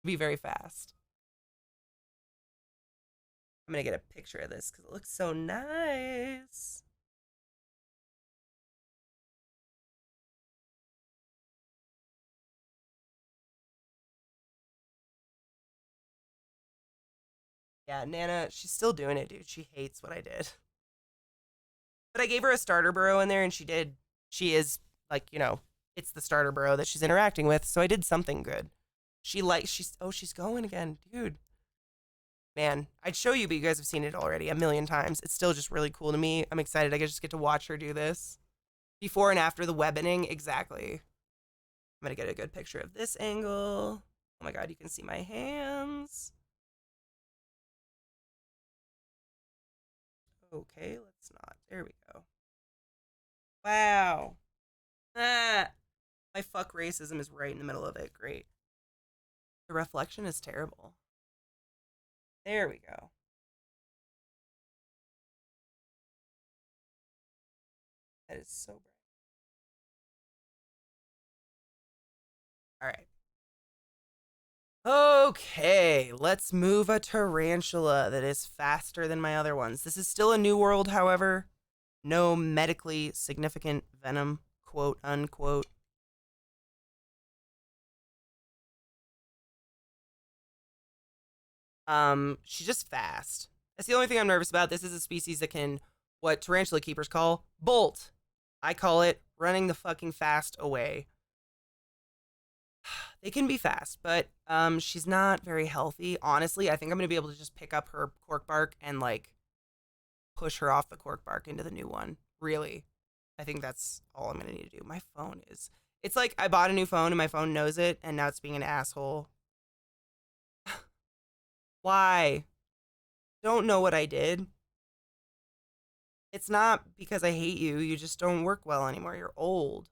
Be very fast. I'm gonna get a picture of this because it looks so nice. Yeah, Nana, she's still doing it, dude. She hates what I did. But I gave her a starter burrow in there and she did. She is like, it's the starter burrow that she's interacting with, so I did something good. She's going again, dude. Man, I'd show you, but you guys have seen it already a million times. It's still just really cool to me. I'm excited. I just get to watch her do this. Before and after the webbining, exactly. I'm gonna get a good picture of this angle. Oh my god, you can see my hands. Okay, let's not. There we go. Wow. Ah, my fuck racism is right in the middle of it. Great. The reflection is terrible. There we go. That is so bright. All right. Okay, let's move a tarantula that is faster than my other ones. This is still a new world, however. No medically significant venom, quote unquote. She's just fast. That's the only thing I'm nervous about. This is a species that can, what tarantula keepers call, bolt. I call it running the fucking fast away. They can be fast, but she's not very healthy. Honestly, I think I'm gonna be able to just pick up her cork bark and like push her off the cork bark into the new one. Really, I think that's all I'm gonna need to do. My phone is. It's like I bought a new phone and my phone knows it, and now it's being an asshole. Why? Don't know what I did. It's not because I hate you. You just don't work well anymore. You're old.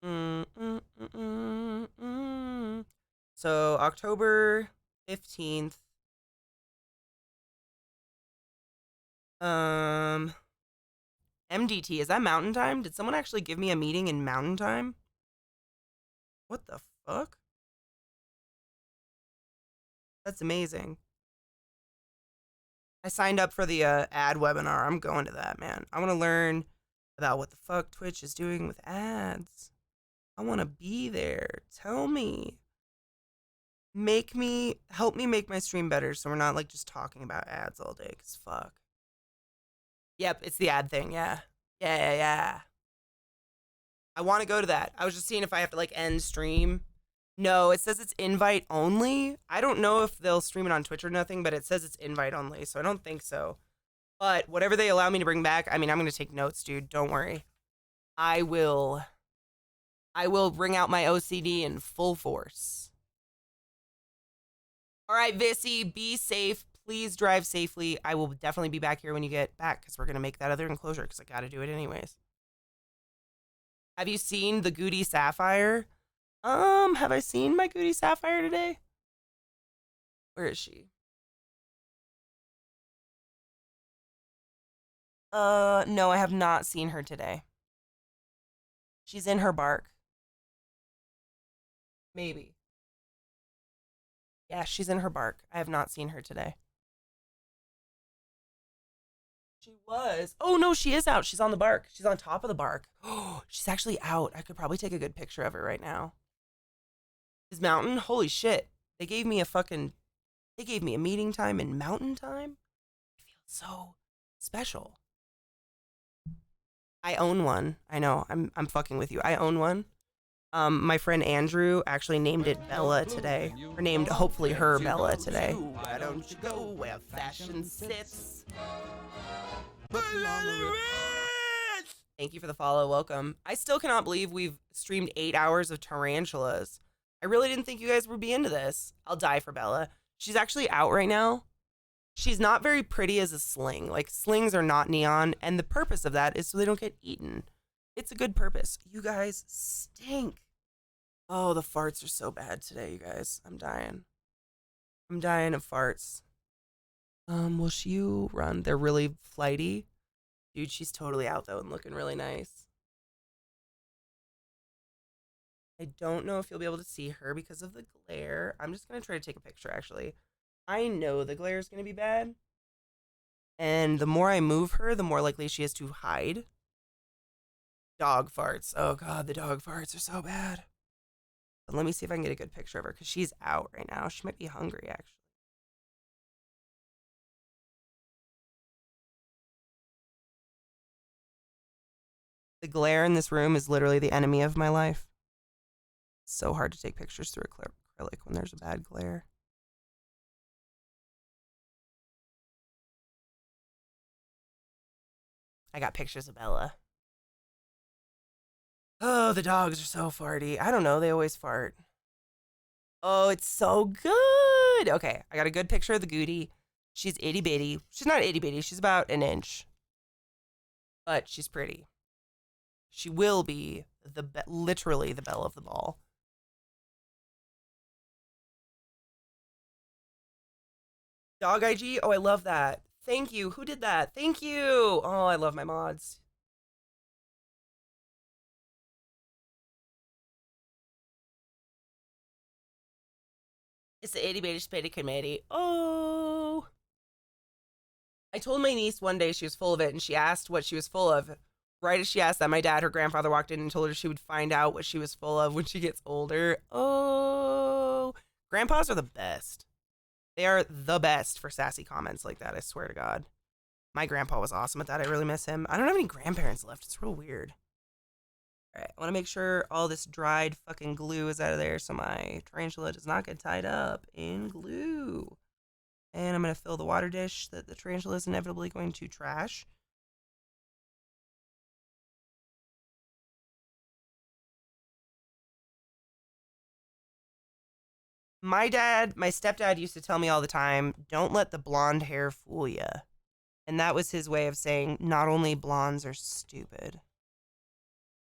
Mm, mm, mm, mm, mm. So October 15th. Um, MDT, is that mountain time? Did someone actually give me a meeting in mountain time? What the fuck? That's amazing. I signed up for the ad webinar. I'm going to that, man. I want to learn about what the fuck Twitch is doing with ads. I want to be there. Tell me. Help me make my stream better so we're not like just talking about ads all day, cause fuck. Yep, it's the ad thing, yeah. Yeah. I want to go to that. I was just seeing if I have to like end stream. No, it says it's invite only. I don't know if they'll stream it on Twitch or nothing, but it says it's invite only, so I don't think so. But whatever they allow me to bring back, I mean, I'm going to take notes, dude. Don't worry. I will bring out my OCD in full force. All right, Vissy, be safe. Please drive safely. I will definitely be back here when you get back because we're going to make that other enclosure because I got to do it anyways. Have you seen the Goody Sapphire? Have I seen my Goody Sapphire today? Where is she? No, I have not seen her today. She's in her bark. Maybe. Yeah, she's in her bark. I have not seen her today. She was. Oh no, she is out. She's on the bark. She's on top of the bark. Oh, she's actually out. I could probably take a good picture of her right now. Is mountain? Holy shit. They gave me a meeting time in mountain time. I feel so special. I own one. I know. I'm fucking with you. I own one. My friend Andrew actually named it Bella today. Or named hopefully her Bella today. Why don't you go where fashion sits? Thank you for the follow. Welcome. I still cannot believe we've streamed 8 hours of tarantulas. I really didn't think you guys would be into this. I'll die for Bella. She's actually out right now. She's not very pretty as a sling. Like, slings are not neon, and the purpose of that is so they don't get eaten. It's a good purpose. You guys stink. Oh, the farts are so bad today, you guys. I'm dying. I'm dying of farts. Will you run? They're really flighty. Dude, she's totally out though and looking really nice. I don't know if you'll be able to see her because of the glare. I'm just gonna try to take a picture actually. I know the glare is gonna be bad. And the more I move her, the more likely she is to hide. Dog farts. Oh god, the dog farts are so bad. But let me see if I can get a good picture of her because she's out right now. She might be hungry actually. The glare in this room is literally the enemy of my life. It's so hard to take pictures through acrylic when there's a bad glare. I got pictures of Bella. Oh, the dogs are so farty. I don't know, they always fart. Oh, it's so good. Okay, I got a good picture of the Goody. She's itty bitty. She's not itty bitty, she's about an inch. But she's pretty. She will be literally the belle of the ball. Dog IG? Oh, I love that. Thank you. Who did that? Thank you. Oh, I love my mods. It's the itty bitty spitty committee. Oh. I told my niece one day she was full of it, and she asked what she was full of. Right as she asked that, my dad, her grandfather, walked in and told her she would find out what she was full of when she gets older. Oh. Grandpas are the best. They are the best for sassy comments like that, I swear to God. My grandpa was awesome at that. I really miss him. I don't have any grandparents left. It's real weird. All right, I want to make sure all this dried fucking glue is out of there so my tarantula does not get tied up in glue. And I'm going to fill the water dish that the tarantula is inevitably going to trash. My stepdad used to tell me all the time, don't let the blonde hair fool you. And that was his way of saying, not only blondes are stupid.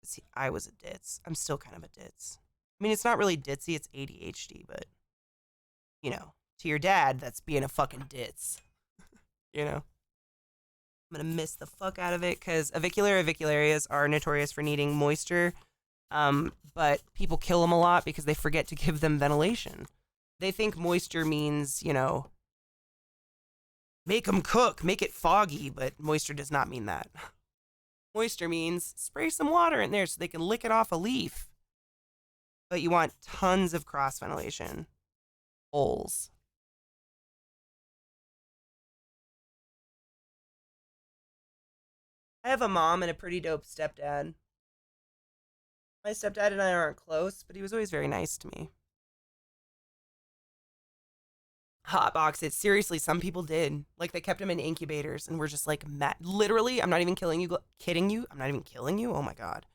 See, I was a ditz. I'm still kind of a ditz. I mean, it's not really ditzy, it's ADHD, but, you know, to your dad, that's being a fucking ditz. You know? I'm gonna miss the fuck out of it because avicularias are notorious for needing moisture, but people kill them a lot because they forget to give them ventilation. They think moisture means, you know, make them cook, make it foggy, but moisture does not mean that. Moisture means spray some water in there so they can lick it off a leaf. But you want tons of cross ventilation. Holes. I have a mom and a pretty dope stepdad. My stepdad and I aren't close, but he was always very nice to me. Hotbox it. Seriously, some people did. Like, they kept him in incubators and were just like, literally, I'm not even kidding you. I'm not even killing you. Oh my God.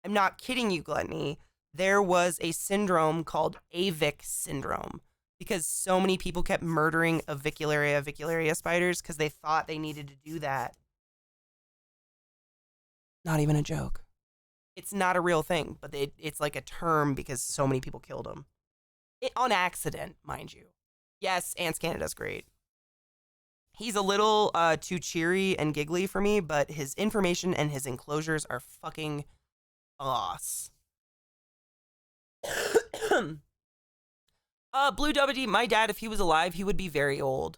I'm not kidding you, Gluttony. There was a syndrome called AVIC syndrome because so many people kept murdering avicularia spiders because they thought they needed to do that. Not even a joke. It's not a real thing, but it's like a term because so many people killed them. On accident, mind you. Yes, Ants Canada's great. He's a little too cheery and giggly for me, but his information and his enclosures are fucking boss. Blue WD, my dad, if he was alive, he would be very old.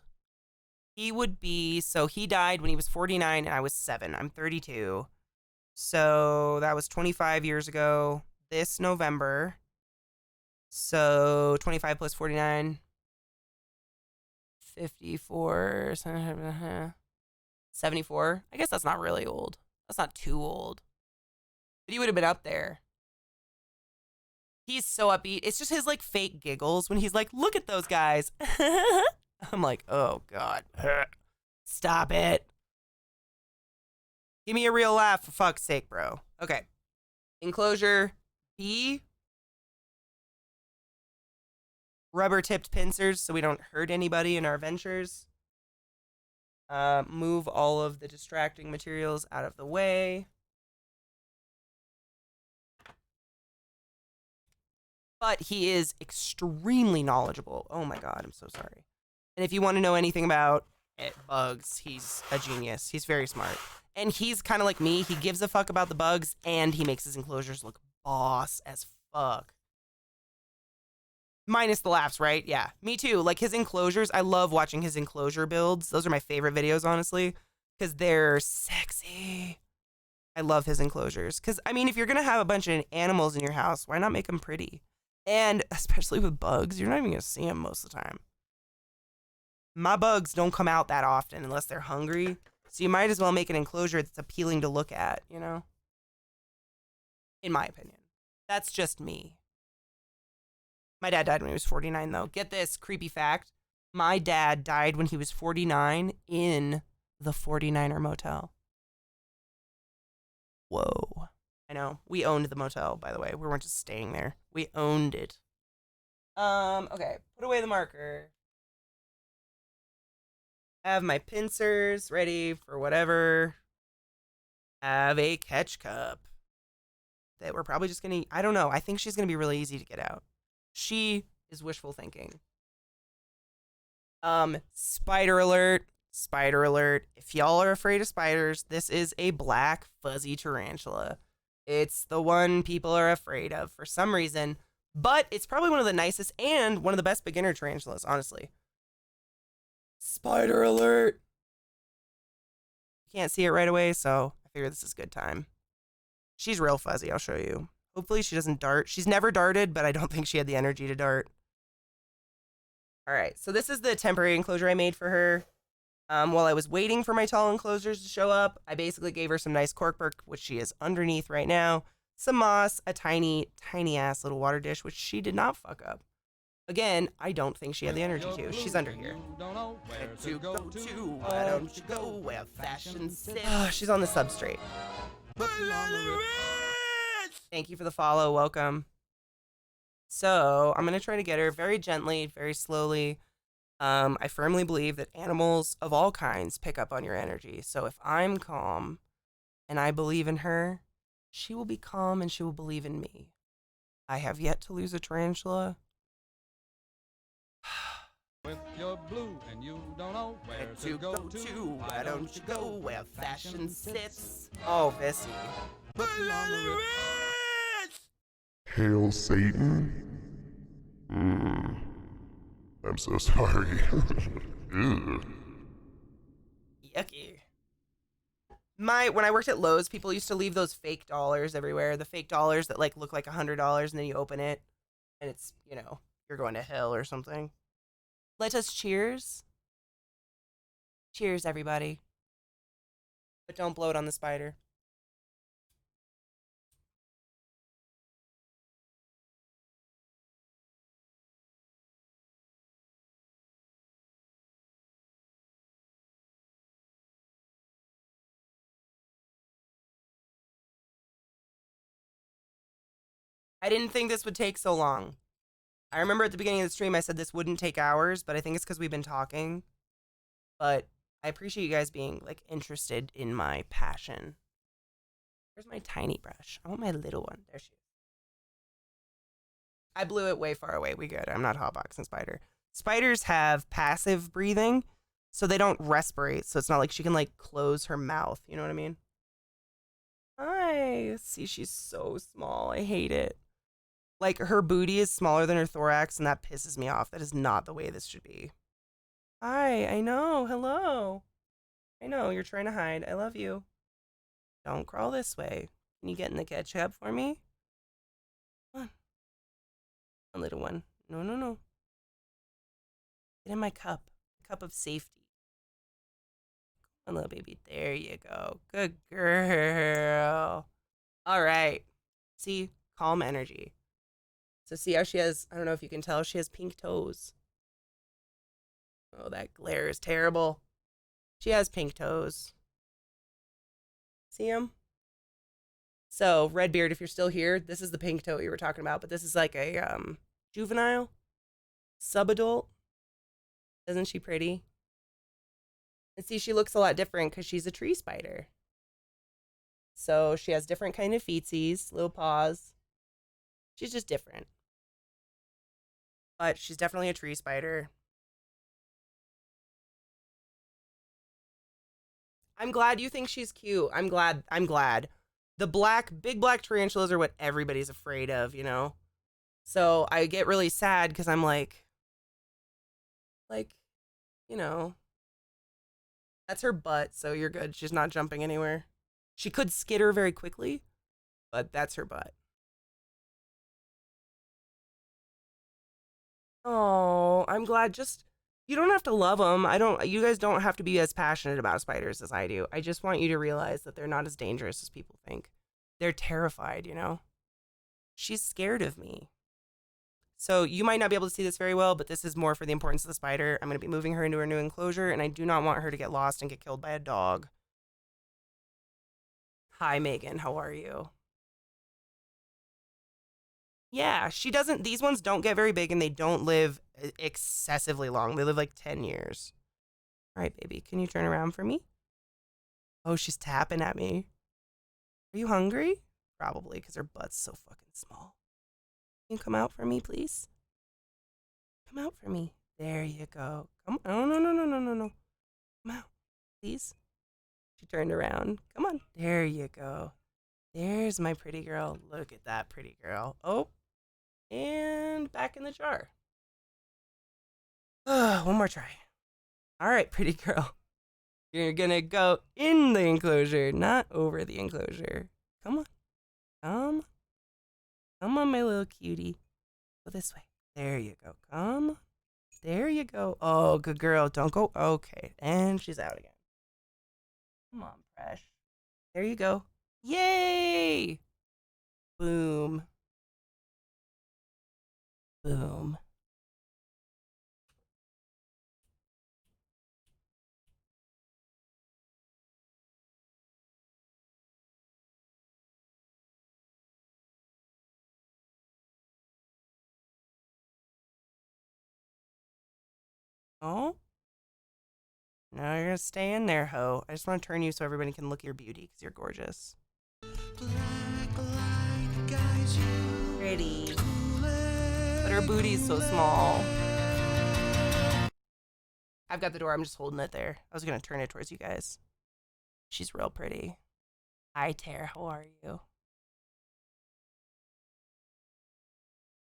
He died when he was 49 and I was 7. I'm 32. So that was 25 years ago this November. So 25 plus 49. 54, 74. I guess that's not really old. That's not too old. But he would have been up there. He's so upbeat. It's just his like fake giggles when he's like, look at those guys. I'm like, oh God. Stop it. Give me a real laugh for fuck's sake, bro. Okay. Enclosure B. Rubber tipped pincers so we don't hurt anybody in our ventures. Move all of the distracting materials out of the way. But he is extremely knowledgeable. Oh my God, I'm so sorry. And if you want to know anything about at bugs. He's a genius. He's very smart. And he's kind of like me. He gives a fuck about the bugs, and he makes his enclosures look boss as fuck. Minus the laughs, right? Yeah, me too. Like his enclosures, I love watching his enclosure builds. Those are my favorite videos, honestly, because they're sexy. I love his enclosures. Because, I mean, if you're going to have a bunch of animals in your house, why not make them pretty? And especially with bugs, you're not even going to see them most of the time. My bugs don't come out that often unless they're hungry. So you might as well make an enclosure that's appealing to look at, you know? In my opinion. That's just me. My dad died when he was 49, though. Get this creepy fact. My dad died when he was 49 in the 49er motel. Whoa. I know. We owned the motel, by the way. We weren't just staying there. We owned it. Okay. Put away the marker. Have my pincers ready for whatever. Have a catch cup. That we're probably just gonna... I don't know. I think she's gonna be really easy to get out. She is wishful thinking. Spider alert. Spider alert. If y'all are afraid of spiders, this is a black fuzzy tarantula. It's the one people are afraid of for some reason, but it's probably one of the nicest and one of the best beginner tarantulas, honestly. Spider alert. You can't see it right away, so I figure this is a good time. She's real fuzzy, I'll show you. Hopefully she doesn't dart. She's never darted, but I don't think she had the energy to dart. All right, so this is the temporary enclosure I made for her. While I was waiting for my tall enclosures to show up, I basically gave her some nice corkwork, which she is underneath right now, some moss, a tiny, tiny ass little water dish, which she did not fuck up. Again, I don't think she had the energy to. She's under here. Where to go to? Why don't you go where fashion sits? She's on the substrate. Thank you for the follow. Welcome. So I'm going to try to get her very gently, very slowly. I firmly believe that animals of all kinds pick up on your energy. So if I'm calm and I believe in her, she will be calm and she will believe in me. I have yet to lose a tarantula. If you're blue and you don't know where to go to, why don't you go where fashion sits? Oh, Vissy. Hail Satan? I'm so sorry. Yucky. When I worked at Lowe's, people used to leave those fake dollars everywhere. The fake dollars that like look like $100 and then you open it and it's, you know, you're going to hell or something. Let us cheers. Cheers, everybody. But don't blow it on the spider. I didn't think this would take so long. I remember at the beginning of the stream I said this wouldn't take hours, but I think it's because we've been talking. But I appreciate you guys being like interested in my passion. Where's my tiny brush? I want my little one. There she is. I blew it way far away. We good. I'm not hotboxing spider. Spiders have passive breathing, so they don't respirate. So it's not like she can like close her mouth. You know what I mean? Hi. See, she's so small. I hate it. Like her booty is smaller than her thorax, and that pisses me off. That is not the way this should be. Hi. I know. Hello. I know you're trying to hide. I love you. Don't crawl this way. Can you get in the ketchup for me? Come on. A little one. No, no, no. Get in my cup. Cup of safety. Come on, little baby. There you go. Good girl. All right. See? Calm energy. So see how she has, I don't know if you can tell, she has pink toes. Oh, that glare is terrible. She has pink toes. See them? So, Redbeard, if you're still here, this is the pink toe you were talking about, but this is like a juvenile, subadult. Isn't she pretty? And see, she looks a lot different because she's a tree spider. So she has different kind of feetsies, little paws. She's just different. But she's definitely a tree spider. I'm glad you think she's cute. I'm glad. I'm glad. The big black tarantulas are what everybody's afraid of, you know? So I get really sad because I'm like, you know, that's her butt, so you're good. She's not jumping anywhere. She could skitter very quickly, but that's her butt. Oh, I'm glad. Just you don't have to love them. I don't. You guys don't have to be as passionate about spiders as I do. I just want you to realize that they're not as dangerous as people think. They're terrified, you know. She's scared of me. So you might not be able to see this very well, but this is more for the importance of the spider. I'm going to be moving her into her new enclosure, and I do not want her to get lost and get killed by a dog. Hi, Megan. How are you? Yeah, she doesn't. These ones don't get very big, and they don't live excessively long. They live like 10 years. All right, baby. Can you turn around for me? Oh, she's tapping at me. Are you hungry? Probably, because her butt's so fucking small. Can you come out for me, please? Come out for me. There you go. Come on. Oh, no, no, no, no, no, no. Come out, please. She turned around. Come on. There you go. There's my pretty girl. Look at that pretty girl. Oh, and back in the jar. One more try. All right, pretty girl. You're gonna go in the enclosure, not over the enclosure. Come on. Come on, my little cutie. Go this way. There you go. Come. There you go. Oh, good girl. Don't go. Okay. And she's out again. Come on, Presh. There you go. Yay! Boom. Boom. Oh. Now you're gonna stay in there, ho. I just want to turn you so everybody can look at your beauty because you're gorgeous. Pretty. But her booty's so small. I've got the door. I'm just holding it there. I was gonna turn it towards you guys. She's real pretty. Hi, Tara. How are you?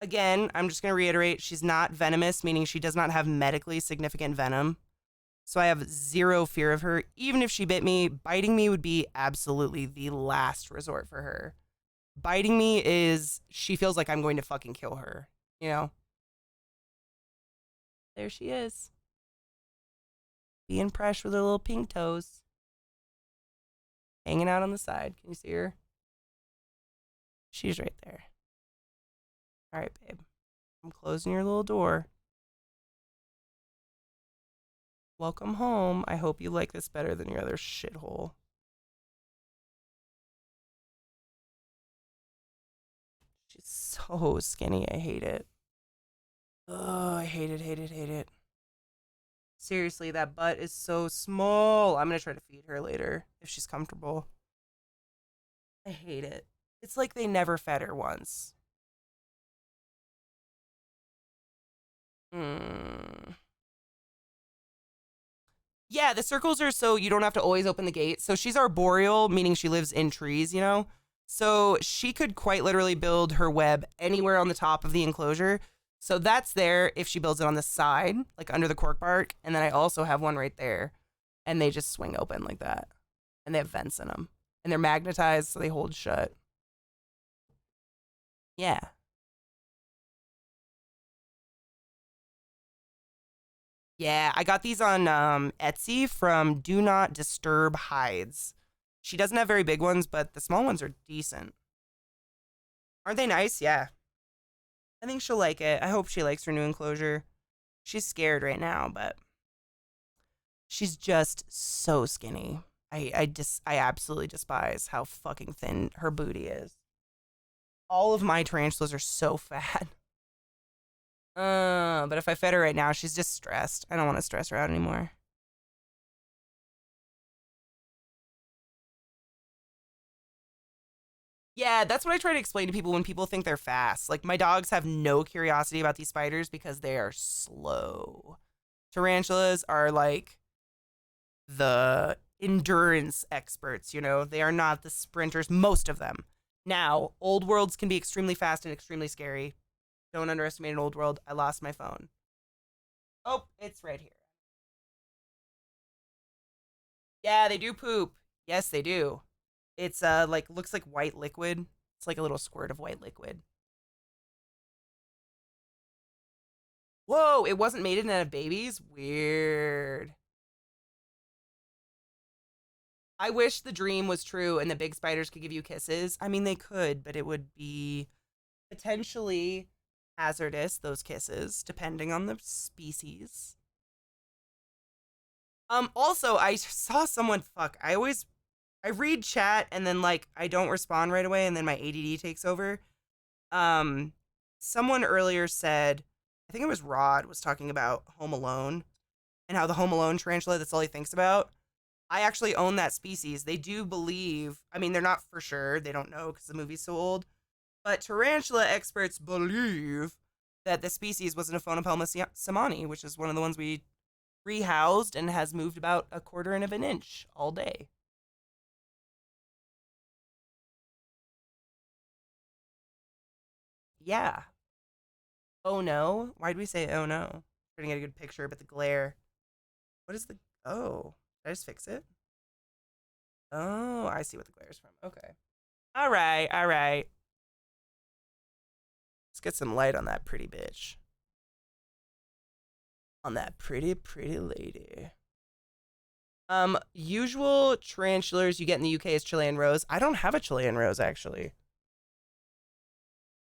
Again, I'm just gonna reiterate. She's not venomous, meaning she does not have medically significant venom. So I have zero fear of her. Even if she bit me, biting me would be absolutely the last resort for her. Biting me is, she feels like I'm going to fucking kill her, you know? There she is. Being fresh with her little pink toes. Hanging out on the side. Can you see her? She's right there. All right, babe. I'm closing your little door. Welcome home. I hope you like this better than your other shithole. She's so skinny. I hate it. Oh, I hate it, hate it, hate it. Seriously, that butt is so small. I'm going to try to feed her later if she's comfortable. I hate it. It's like they never fed her once. Yeah, the circles are so you don't have to always open the gate. So she's arboreal, meaning she lives in trees, you know? So she could quite literally build her web anywhere on the top of the enclosure. So that's there if she builds it on the side, like under the cork bark. And then I also have one right there. And they just swing open like that. And they have vents in them. And they're magnetized, so they hold shut. Yeah. Yeah, I got these on Etsy from Do Not Disturb Hides. She doesn't have very big ones, but the small ones are decent. Aren't they nice? Yeah. I think she'll like it. I hope she likes her new enclosure. She's scared right now, but she's just so skinny. I absolutely despise how fucking thin her booty is. All of my tarantulas are so fat. But if I fed her right now, she's just stressed. I don't want to stress her out anymore. Yeah, that's what I try to explain to people when people think they're fast. Like, my dogs have no curiosity about these spiders because they are slow. Tarantulas are like the endurance experts, you know. They are not the sprinters, most of them. Now, old worlds can be extremely fast and extremely scary. Don't underestimate an old world. I lost my phone. Oh, it's right here. Yeah, they do poop. Yes, they do. It's like looks like white liquid. It's like a little squirt of white liquid. Whoa, it wasn't mated out of babies? Weird. I wish the dream was true and the big spiders could give you kisses. I mean, they could, but it would be potentially hazardous, those kisses, depending on the species. Also, I saw someone, fuck, I read chat and then, like, I don't respond right away and then my ADD takes over. Um, Someone earlier said, I think it was Rod, was talking about Home Alone and how the Home Alone tarantula, that's all he thinks about. I actually own that species. They do believe, I mean, they're not for sure, they don't know because the movie's so old, but tarantula experts believe that the species was an Aphonopoemus samani, which is one of the ones we rehoused and has moved about a quarter of an inch all day. Yeah. Oh no? Why'd we say oh no? Trying to get a good picture, but the glare. What is the. Oh. Did I just fix it? Oh, I see what the glare is from. Okay. All right, all right. Let's get some light on that pretty bitch. On that pretty, pretty lady. Usual tarantulas you get in the UK is Chilean rose. I don't have a Chilean rose, actually.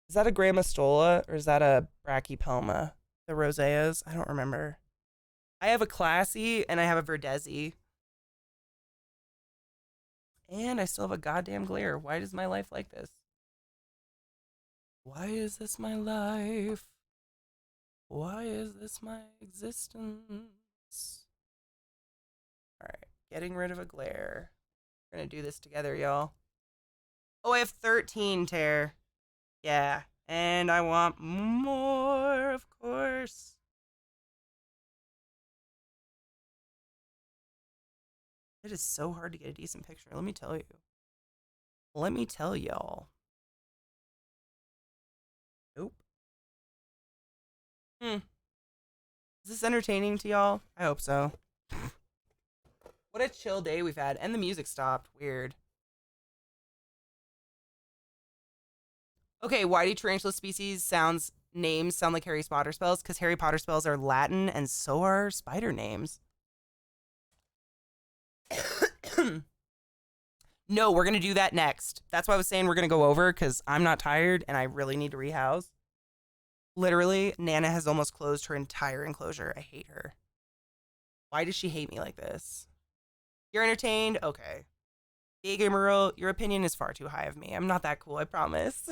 Is that a Grammostola or is that a Brachypelma? The roseas? I don't remember. I have a Classy and I have a Verdezi. And I still have a goddamn glare. Why is my life like this? Why is this my life? Why is this my existence? Alright, getting rid of a glare. We're gonna do this together, y'all. Oh, I have 13 tear. Yeah, and I want more, of course. It is so hard to get a decent picture, let me tell you. Let me tell y'all. Nope. Hmm. Is this entertaining to y'all? I hope so. What a chill day we've had. And the music stopped. Weird. Okay, why do tarantula species names sound like Harry Potter spells? Because Harry Potter spells are Latin and so are spider names. No, we're gonna do that next. That's why I was saying we're gonna go over because I'm not tired and I really need to rehouse. Literally, Nana has almost closed her entire enclosure. I hate her. Why does she hate me like this? You're entertained? Okay. Big Emerald, your opinion is far too high of me. I'm not that cool, I promise.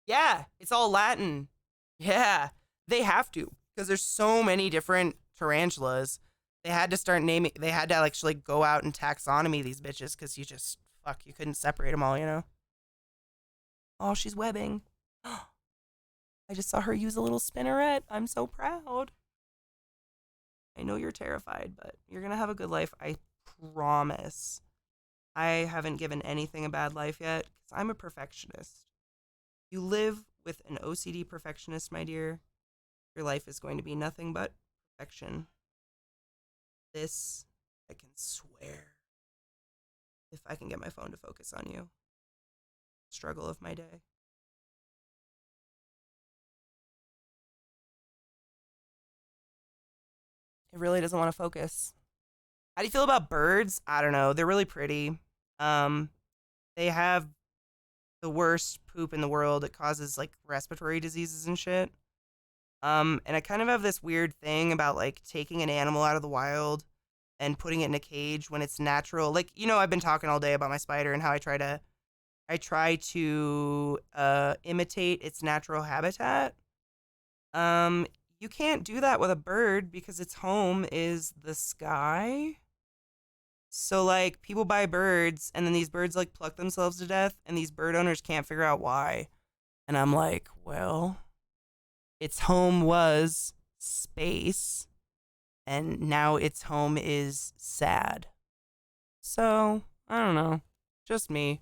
Yeah, it's all Latin. Yeah, they have to because there's so many different tarantulas. They had to start naming. They had to actually go out and taxonomy these bitches because you just fuck. You couldn't separate them all, you know. Oh, she's webbing. I just saw her use a little spinneret. I'm so proud. I know you're terrified, but you're gonna have a good life. I promise. I haven't given anything a bad life yet because I'm a perfectionist. You live with an OCD perfectionist, my dear. Your life is going to be nothing but perfection. This, I can swear. If I can get my phone to focus on you. Struggle of my day. It really doesn't want to focus. How do you feel about birds? I don't know. They're really pretty. Um, they have the worst poop in the world. It causes like respiratory diseases and shit. And I kind of have this weird thing about like taking an animal out of the wild and putting it in a cage when it's natural. Like, you know, I've been talking all day about my spider and how I try to imitate its natural habitat. You can't do that with a bird because its home is the sky. So like people buy birds and then these birds like pluck themselves to death and these bird owners can't figure out why. And I'm like, well, its home was space, and now its home is sad. So, I don't know. Just me.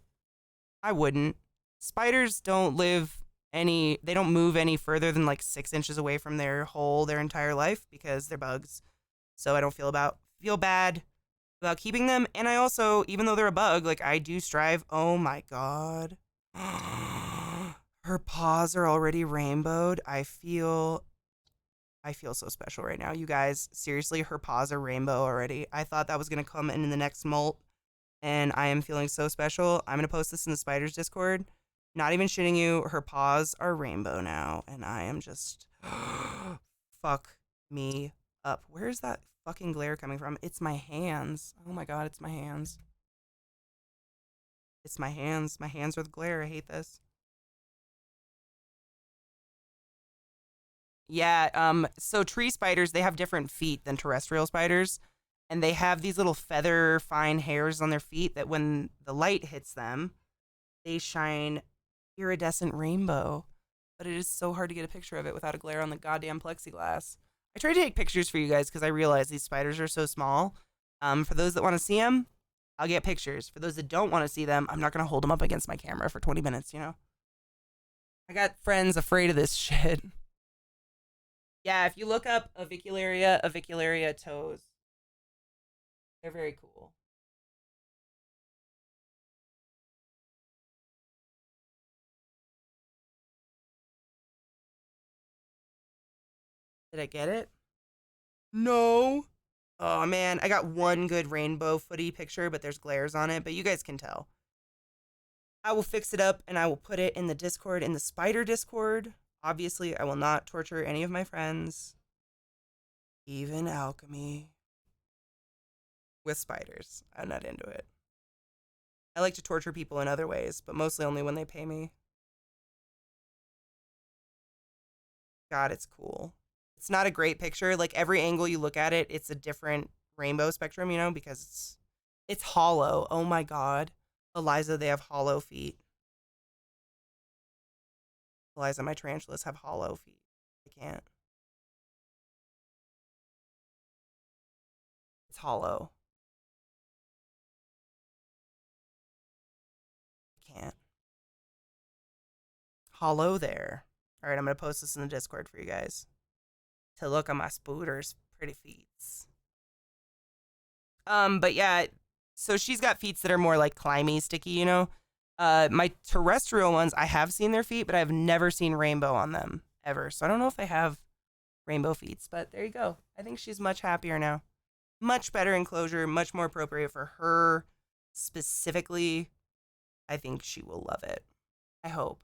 I wouldn't. Spiders don't they don't move any further than like 6 inches away from their hole their entire life because they're bugs. So I don't feel bad about keeping them. And I also, even though they're a bug, like I do strive. Oh my God. Her paws are already rainbowed. I feel so special right now. You guys, seriously, her paws are rainbow already. I thought that was going to come in the next molt, and I am feeling so special. I'm going to post this in the Spiders Discord. Not even shitting you, her paws are rainbow now, and I am just fuck me up. Where's that fucking glare coming from? It's my hands. Oh my God, it's my hands. It's my hands. My hands are the glare. I hate this. Yeah, so tree spiders, they have different feet than terrestrial spiders, and they have these little feather fine hairs on their feet that when the light hits them, they shine iridescent rainbow. But it is so hard to get a picture of it without a glare on the goddamn plexiglass. I tried to take pictures for you guys because I realized these spiders are so small. For those that want to see them, I'll get pictures. For those that don't want to see them, I'm not going to hold them up against my camera for 20 minutes, you know? I got friends afraid of this shit. Yeah, if you look up avicularia toes, they're very cool. Did I get it? No. Oh man, I got one good rainbow footy picture, but there's glares on it, but you guys can tell. I will fix it up and I will put it in the Discord, in the Spider Discord. Obviously, I will not torture any of my friends, even alchemy, with spiders. I'm not into it. I like to torture people in other ways, but mostly only when they pay me. God, it's cool. It's not a great picture. Like every angle you look at it, it's a different rainbow spectrum, you know, because it's hollow. Oh my God. Eliza, they have hollow feet. Eliza, my tarantulas have hollow feet. I can't. It's hollow. I can't. Hollow there. All right, I'm going to post this in the Discord for you guys to look at my spooder's pretty feet. But yeah, so she's got feet that are more like climby, sticky, you know. My terrestrial ones, I have seen their feet, but I've never seen rainbow on them ever. So I don't know if they have rainbow feet, but there you go. I think she's much happier now. Much better enclosure, much more appropriate for her specifically. I think she will love it. I hope.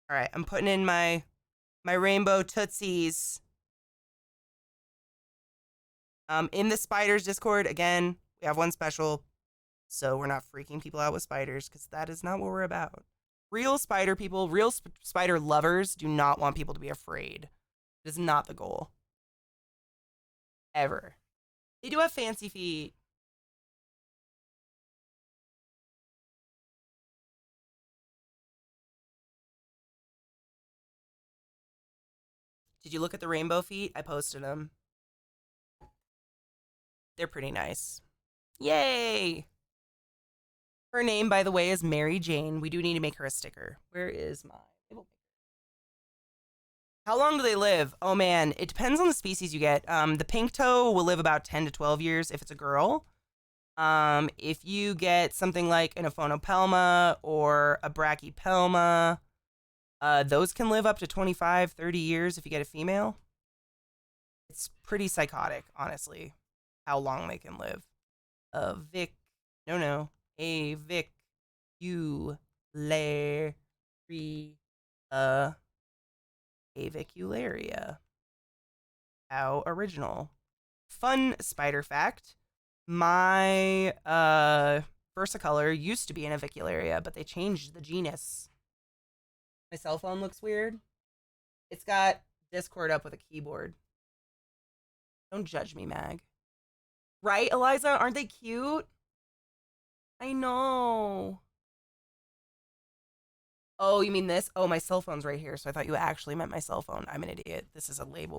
All right, I'm putting in my rainbow tootsies. In the spiders Discord, again, we have one special, so we're not freaking people out with spiders because that is not what we're about. Real spider people, real spider lovers do not want people to be afraid. It is not the goal. Ever. They do have fancy feet. Did you look at the rainbow feet? I posted them. They're pretty nice. Yay! Her name, by the way, is Mary Jane. We do need to make her a sticker. Where is my... How long do they live? Oh man, it depends on the species you get. The pink toe will live about 10 to 12 years if it's a girl. If you get something like an Aphonopelma or a Brachypelma, those can live up to 25, 30 years if you get a female. It's pretty psychotic, honestly, how long they can live. Avicularia. How original. Fun spider fact. My versicolor used to be an avicularia, but they changed the genus. My cell phone looks weird. It's got Discord up with a keyboard. Don't judge me, Mag. Right, Eliza? Aren't they cute? I know. Oh, you mean this? Oh, my cell phone's right here. So I thought you actually meant my cell phone. I'm an idiot. This is a label.